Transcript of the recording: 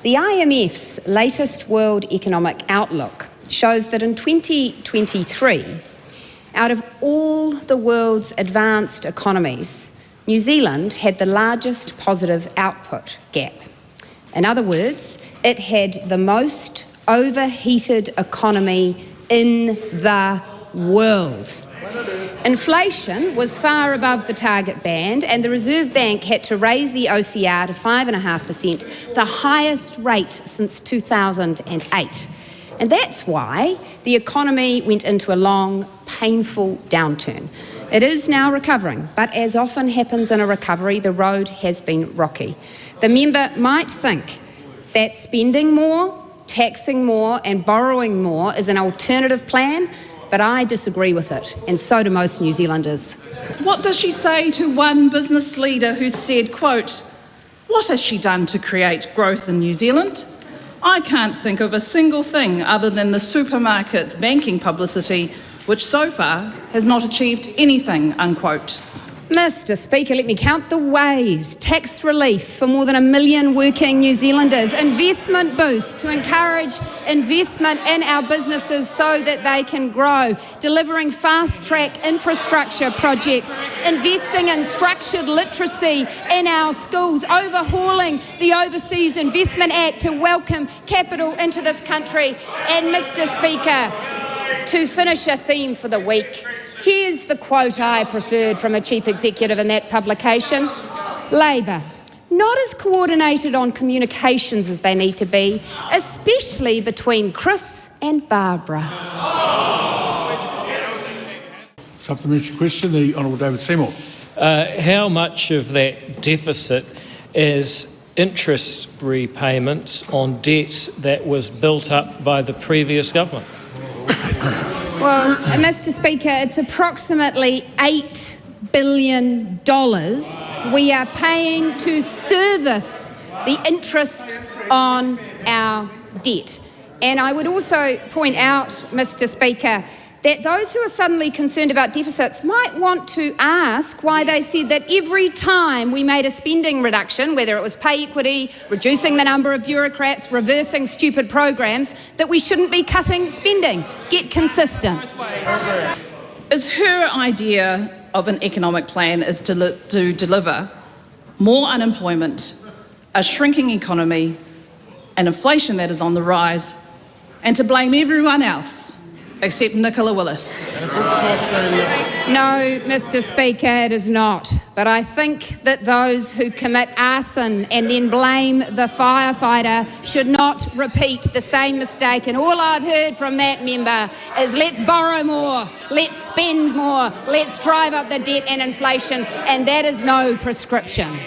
The IMF's latest World Economic Outlook shows that in 2023, out of all the world's advanced economies, New Zealand had the largest positive output gap. In other words, it had the most overheated economy in the world. Inflation was far above the target band, and the Reserve Bank had to raise the OCR to 5.5%, the highest rate since 2008. And that's why the economy went into a long, painful downturn. It is now recovering, but as often happens in a recovery, the road has been rocky. The member might think that spending more, taxing more and borrowing more is an alternative plan, but I disagree with it, and so do most New Zealanders. What does she say to one business leader who said, quote, "What has she done to create growth in New Zealand? I can't think of a single thing other than the supermarket's banking publicity, which so far has not achieved anything," unquote. Mr. Speaker, let me count the ways. Tax relief for more than 1 million working New Zealanders, investment boost to encourage investment in our businesses so that they can grow, delivering fast-track infrastructure projects, investing in structured literacy in our schools, overhauling the Overseas Investment Act to welcome capital into this country. And Mr. Speaker, to finish a theme for the week, here's the quote I preferred from a chief executive in that publication. Labor, not as coordinated on communications as they need to be, especially between Chris and Barbara. Supplementary question, the Honourable David Seymour. How much of that deficit is interest repayments on debt that was built up by the previous government? Well, Mr. Speaker, it's approximately $8 billion we are paying to service the interest on our debt. And I would also point out, Mr. Speaker, that those who are suddenly concerned about deficits might want to ask why they said that every time we made a spending reduction, whether it was pay equity, reducing the number of bureaucrats, reversing stupid programs, that we shouldn't be cutting spending. Get consistent. Is her idea of an economic plan is to deliver more unemployment, a shrinking economy, an inflation that is on the rise, and to blame everyone else except Nicola Willis? No, Mr. Speaker, it is not. But I think that those who commit arson and then blame the firefighter should not repeat the same mistake. And all I've heard from that member is let's borrow more, let's spend more, let's drive up the debt and inflation, and that is no prescription.